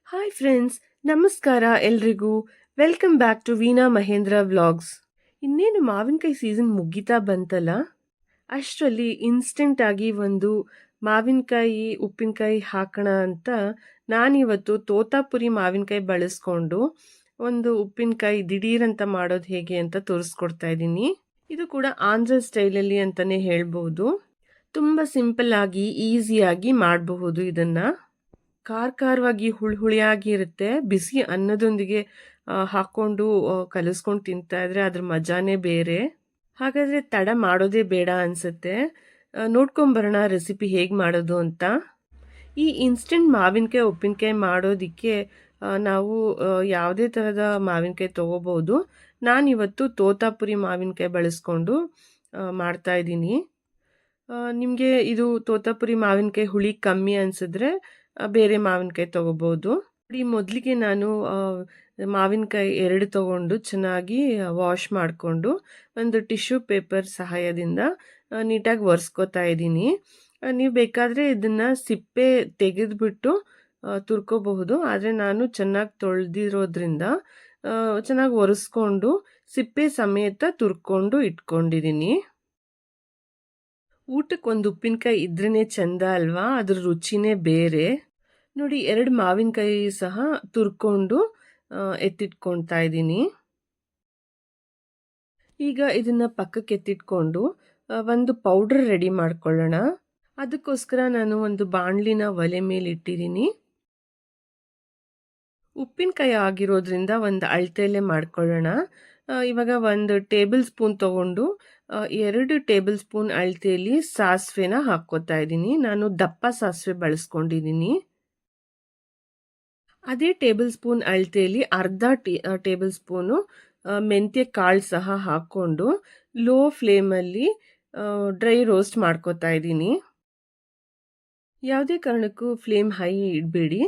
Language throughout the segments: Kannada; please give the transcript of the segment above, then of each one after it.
ಹಾಯ್ ಫ್ರೆಂಡ್ಸ್, ನಮಸ್ಕಾರ ಎಲ್ರಿಗೂ. Welcome back to Veena Mahendra vlogs. ಇನ್ನೇನು ಮಾವಿನಕಾಯಿ ಸೀಸನ್ ಮುಗಿತಾ ಬಂತಲ್ಲ, ಅಷ್ಟರಲ್ಲಿ ಇನ್ಸ್ಟೆಂಟ್ ಆಗಿ ಒಂದು ಮಾವಿನಕಾಯಿ ಉಪ್ಪಿನಕಾಯಿ ಹಾಕೋಣ ಅಂತ ನಾನಿವತ್ತು ತೋತಾಪುರಿ ಮಾವಿನಕಾಯಿ ಬಳಸ್ಕೊಂಡು ಒಂದು ಉಪ್ಪಿನಕಾಯಿ ದಿಢೀರಂತ ಮಾಡೋದು ಹೇಗೆ ಅಂತ ತೋರಿಸ್ಕೊಡ್ತಾ ಇದ್ದೀನಿ. ಇದು ಕೂಡ ಆಂಧ್ರ ಸ್ಟೈಲಲ್ಲಿ ಅಂತಾನೆ ಹೇಳ್ಬೋದು. ತುಂಬ ಸಿಂಪಲ್ ಆಗಿ ಈಸಿಯಾಗಿ ಮಾಡಬಹುದು ಇದನ್ನ. ಖಾರವಾಗಿ ಹುಳಿಯಾಗಿ ಇರುತ್ತೆ. ಬಿಸಿ ಅನ್ನದೊಂದಿಗೆ ಹಾಕ್ಕೊಂಡು ಕಲಿಸ್ಕೊಂಡು ತಿಂತಾ ಇದ್ರೆ ಅದ್ರ ಮಜಾನೇ ಬೇರೆ. ಹಾಗಾದರೆ ತಡ ಮಾಡೋದೇ ಬೇಡ ಅನಿಸುತ್ತೆ. ನೋಡ್ಕೊಂಬರೋಣ ರೆಸಿಪಿ ಹೇಗೆ ಮಾಡೋದು ಅಂತ. ಈ ಇನ್ಸ್ಟೆಂಟ್ ಮಾವಿನಕಾಯಿ ಉಪ್ಪಿನಕಾಯಿ ಮಾಡೋದಕ್ಕೆ ನಾವು ಯಾವುದೇ ಥರದ ಮಾವಿನಕಾಯಿ ತೊಗೋಬೋದು. ನಾನಿವತ್ತು ತೋತಾಪುರಿ ಮಾವಿನಕಾಯಿ ಬಳಸ್ಕೊಂಡು ಮಾಡ್ತಾ ಇದ್ದೀನಿ. ನಿಮಗೆ ಇದು ತೋತಾಪುರಿ ಮಾವಿನಕಾಯಿ ಹುಳಿ ಕಮ್ಮಿ ಅನಿಸಿದ್ರೆ ಬೇರೆ ಮಾವಿನಕಾಯಿ ತೊಗೋಬೋದು. ನೋಡಿ, ಮೊದಲಿಗೆ ನಾನು ಮಾವಿನಕಾಯಿ 2 ತೊಗೊಂಡು ಚೆನ್ನಾಗಿ ವಾಶ್ ಮಾಡಿಕೊಂಡು ಒಂದು ಟಿಶ್ಯೂ ಪೇಪರ್ ಸಹಾಯದಿಂದ ನೀಟಾಗಿ ಒರೆಸ್ಕೊತಾ ಇದ್ದೀನಿ. ನೀವು ಬೇಕಾದರೆ ಇದನ್ನು ಸಿಪ್ಪೆ ತೆಗೆದುಬಿಟ್ಟು ತುರ್ಕೋಬಹುದು. ಆದರೆ ನಾನು ಚೆನ್ನಾಗಿ ತೊಳೆದಿರೋದ್ರಿಂದ ಚೆನ್ನಾಗಿ ಒರೆಸ್ಕೊಂಡು ಸಿಪ್ಪೆ ಸಮೇತ ತುರ್ಕೊಂಡು ಇಟ್ಕೊಂಡಿದ್ದೀನಿ. ಊಟಕ್ಕೆ ಒಂದು ಉಪ್ಪಿನಕಾಯಿ ಇದ್ರೇ ಚೆಂದ ಅಲ್ವಾ, ಅದ್ರ ರುಚಿನೇ ಬೇರೆ. ನೋಡಿ, 2 ಮಾವಿನಕಾಯಿ ಸಹ ತುರ್ಕೊಂಡು ಎತ್ತಿಟ್ಕೊಳ್ತಾ ಇದ್ದೀನಿ. ಈಗ ಇದನ್ನ ಪಕ್ಕಕ್ಕೆ ಎತ್ತಿಟ್ಕೊಂಡು ಒಂದು ಪೌಡರ್ ರೆಡಿ ಮಾಡ್ಕೊಳ್ಳೋಣ. ಅದಕ್ಕೋಸ್ಕರ ನಾನು ಒಂದು ಬಾಣಲಿನ ಒಲೆ ಮೇಲೆ ಇಟ್ಟಿದ್ದೀನಿ. ಉಪ್ಪಿನಕಾಯಿ ಆಗಿರೋದ್ರಿಂದ ಒಂದು ಅಳತೆಯಲ್ಲೇ ಮಾಡ್ಕೊಳ್ಳೋಣ. ಇವಾಗ ಒಂದು ಟೇಬಲ್ ಸ್ಪೂನ್ ತೊಗೊಂಡು 2 ಟೇಬಲ್ ಸ್ಪೂನ್ ಅಳತೆಯಲ್ಲಿ ಸಾಸಿವೆನ ಹಾಕ್ಕೋತಾ ಇದ್ದೀನಿ. ನಾನು ದಪ್ಪ ಸಾಸಿವೆ ಬಳಸ್ಕೊಂಡಿದ್ದೀನಿ. ಅದೇ ಟೇಬಲ್ ಸ್ಪೂನ್ ಅಳತೆಯಲ್ಲಿ ಅರ್ಧ ಟೇಬಲ್ ಸ್ಪೂನು ಮೆಂತ್ಯ ಕಾಳು ಸಹ ಹಾಕ್ಕೊಂಡು ಲೋ ಫ್ಲೇಮಲ್ಲಿ ಡ್ರೈ ರೋಸ್ಟ್ ಮಾಡ್ಕೋತಾ ಇದ್ದೀನಿ. ಯಾವುದೇ ಕಾರಣಕ್ಕೂ ಫ್ಲೇಮ್ ಹೈ ಇಡಬೇಡಿ.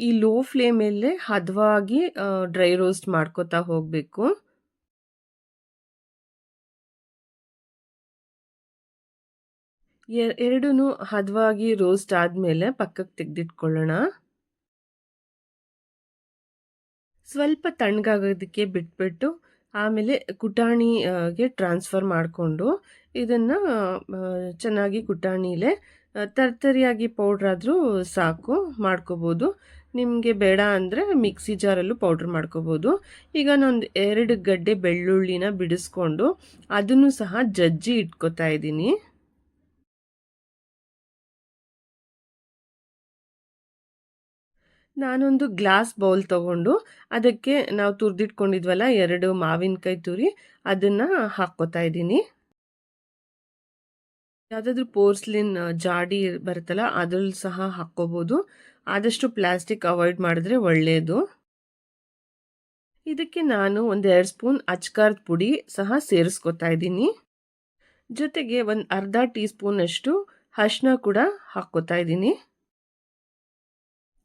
ಈ ಲೋ ಫ್ಲೇಮಲ್ಲೇ ಹದವಾಗಿ ಡ್ರೈ ರೋಸ್ಟ್ ಮಾಡ್ಕೋತಾ ಹೋಗಬೇಕು. ಎರಡೂ ಹದವಾಗಿ ರೋಸ್ಟ್ ಆದಮೇಲೆ ಪಕ್ಕಕ್ಕೆ ತೆಗೆದಿಟ್ಕೊಳ್ಳೋಣ. ಸ್ವಲ್ಪ ತಣ್ಣಗಾಗೋದಕ್ಕೆ ಬಿಟ್ಬಿಟ್ಟು ಆಮೇಲೆ ಕುಟಾಣಿಗೆ ಟ್ರಾನ್ಸ್ಫರ್ ಮಾಡಿಕೊಂಡು ಇದನ್ನು ಚೆನ್ನಾಗಿ ಕುಟಾಣಿಲೇ ತರ್ತರಿಯಾಗಿ ಪೌಡ್ರಾದರೂ ಸಾಕು ಮಾಡ್ಕೋಬೋದು. ನಿಮಗೆ ಬೇಡ ಅಂದರೆ ಮಿಕ್ಸಿ ಜಾರಲ್ಲೂ ಪೌಡ್ರ್ ಮಾಡ್ಕೋಬೋದು. ಈಗ ನಾನೊಂದು 2 ಗಡ್ಡೆ ಬೆಳ್ಳುಳ್ಳಿನ ಬಿಡಿಸ್ಕೊಂಡು ಅದನ್ನು ಸಹ ಜಜ್ಜಿ ಇಟ್ಕೋತಾ ಇದ್ದೀನಿ. ನಾನೊಂದು ಗ್ಲಾಸ್ ಬೌಲ್ ತೊಗೊಂಡು ಅದಕ್ಕೆ ನಾವು ತುರಿದಿಟ್ಕೊಂಡಿದ್ವಲ್ಲ 2 ಮಾವಿನಕಾಯಿ ತುರಿ ಅದನ್ನು ಹಾಕ್ಕೋತಾ ಇದ್ದೀನಿ. ಯಾವುದಾದ್ರೂ ಪೋರ್ಸ್ಲಿನ್ ಜಾಡಿ ಬರುತ್ತಲ್ಲ ಅದ್ರಲ್ಲಿ ಸಹ ಹಾಕ್ಕೋಬೋದು. ಆದಷ್ಟು ಪ್ಲಾಸ್ಟಿಕ್ ಅವಾಯ್ಡ್ ಮಾಡಿದ್ರೆ ಒಳ್ಳೆಯದು. ಇದಕ್ಕೆ ನಾನು 1-2 ಸ್ಪೂನ್ ಅಚ್ಕಾರದ ಪುಡಿ ಸಹ ಸೇರಿಸ್ಕೊತಾ ಇದ್ದೀನಿ. ಜೊತೆಗೆ ಒಂದು ಅರ್ಧ ಟೀ ಸ್ಪೂನಷ್ಟು ಅರಿಶಿನ ಕೂಡ ಹಾಕ್ಕೋತಾ ಇದ್ದೀನಿ.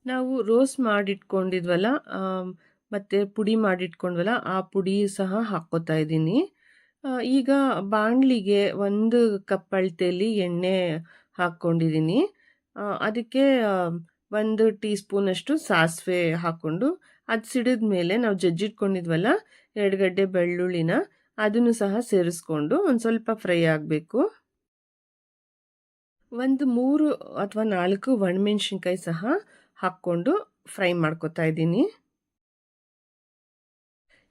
ನಾವು ರೋಸ್ಟ್ ಮಾಡಿಟ್ಕೊಂಡಿದ್ವಲ್ಲ ಮತ್ತು ಪುಡಿ ಮಾಡಿಟ್ಕೊಂಡ್ವಲ್ಲ ಆ ಪುಡಿ ಸಹ ಹಾಕ್ಕೋತಾ ಇದ್ದೀನಿ. ಈಗ ಬಾಣಲಿಗೆ 1 ಕಪ್ ಅಳತೆಯಲ್ಲಿ ಎಣ್ಣೆ ಹಾಕ್ಕೊಂಡಿದ್ದೀನಿ. ಅದಕ್ಕೆ 1 ಟೀ ಸ್ಪೂನಷ್ಟು ಸಾಸಿವೆ ಹಾಕ್ಕೊಂಡು ಅದು ಸಿಡಿದ ಮೇಲೆ ನಾವು ಜಜ್ಜಿಟ್ಕೊಂಡಿದ್ವಲ್ಲ 2 ಗಡ್ಡೆ ಬೆಳ್ಳುಳ್ಳಿನ ಅದನ್ನು ಸಹ ಸೇರಿಸ್ಕೊಂಡು ಒಂದು ಸ್ವಲ್ಪ ಫ್ರೈ ಆಗಬೇಕು. ಒಂದು 3 ಅಥವಾ 4 ಒಣಮೆಣ್ಸಿನ್ಕಾಯಿ ಸಹ ಹಾಕ್ಕೊಂಡು ಫ್ರೈ ಮಾಡ್ಕೊತಾ ಇದ್ದೀನಿ.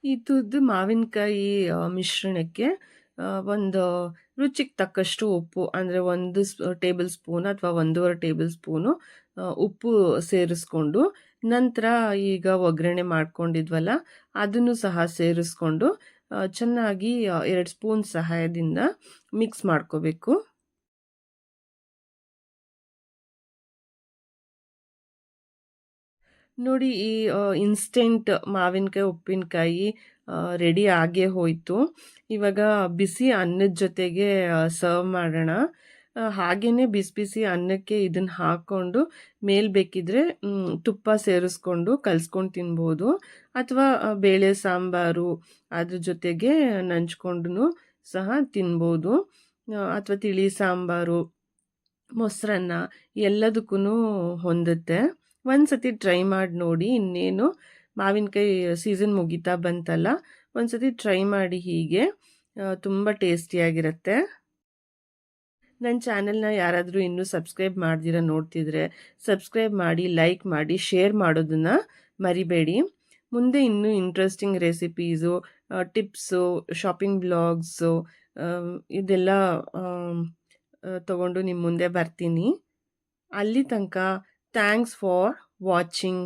ಈ ತುರಿದ ಮಾವಿನಕಾಯಿ ಮಿಶ್ರಣಕ್ಕೆ ಒಂದು ರುಚಿಗೆ ತಕ್ಕಷ್ಟು ಉಪ್ಪು, ಅಂದರೆ 1 ಟೇಬಲ್ ಸ್ಪೂನ್ ಅಥವಾ 1.5 ಟೇಬಲ್ ಸ್ಪೂನು ಉಪ್ಪು ಸೇರಿಸ್ಕೊಂಡು ನಂತರ ಈಗ ಒಗ್ಗರಣೆ ಮಾಡ್ಕೊಂಡಿದ್ವಲ್ಲ ಅದನ್ನು ಸಹ ಸೇರಿಸ್ಕೊಂಡು ಚೆನ್ನಾಗಿ 2 ಸ್ಪೂನ್ ಸಹಾಯದಿಂದ ಮಿಕ್ಸ್ ಮಾಡ್ಕೋಬೇಕು. ನೋಡಿ, ಈ ಇನ್ಸ್ಟೆಂಟ್ ಮಾವಿನಕಾಯಿ ಉಪ್ಪಿನಕಾಯಿ ರೆಡಿ ಆಗೇ ಹೋಯಿತು. ಇವಾಗ ಬಿಸಿ ಅನ್ನದ ಜೊತೆಗೆ ಸರ್ವ್ ಮಾಡೋಣ. ಹಾಗೆಯೇ ಬಿಸಿ ಬಿಸಿ ಅನ್ನಕ್ಕೆ ಇದನ್ನು ಹಾಕ್ಕೊಂಡು ಮೇಲೆ ಬೇಕಿದ್ರೆ ತುಪ್ಪ ಸೇರಿಸ್ಕೊಂಡು ಕಲಿಸ್ಕೊಂಡು ತಿನ್ಬೋದು. ಅಥವಾ ಬೇಳೆ ಸಾಂಬಾರು ಅದ್ರ ಜೊತೆಗೆ ನಂಚ್ಕೊಂಡು ಸಹ ತಿನ್ಬೋದು. ಅಥವಾ ತಿಳಿ ಸಾಂಬಾರು, ಮೊಸರನ್ನ ಎಲ್ಲದಕ್ಕೂ ಹೊಂದುತ್ತೆ. ಒಂದ್ಸತಿ ಟ್ರೈ ಮಾಡಿ ನೋಡಿ. ಇನ್ನೇನು ಮಾವಿನಕಾಯಿ ಸೀಸನ್ ಮುಗೀತಾ ಬಂತಲ್ಲ, ಒಂದ್ಸತಿ ಟ್ರೈ ಮಾಡಿ ಹೀಗೆ. ತುಂಬ ಟೇಸ್ಟಿಯಾಗಿರುತ್ತೆ. ನನ್ನ ಚಾನೆಲ್ನ ಯಾರಾದರೂ ಇನ್ನೂ ಸಬ್ಸ್ಕ್ರೈಬ್ ಮಾಡ್ದಿರ ನೋಡ್ತಿದ್ರೆ ಸಬ್ಸ್ಕ್ರೈಬ್ ಮಾಡಿ, ಲೈಕ್ ಮಾಡಿ, ಶೇರ್ ಮಾಡೋದನ್ನು ಮರಿಬೇಡಿ. ಮುಂದೆ ಇನ್ನೂ interesting recipes, tips, shopping blogs ಇದೆಲ್ಲ ತಗೊಂಡು ನಿಮ್ಮ ಮುಂದೆ ಬರ್ತೀನಿ. ಅಲ್ಲಿ ತನಕ ಥ್ಯಾಂಕ್ಸ್ ಫಾರ್ ವಾಚಿಂಗ್.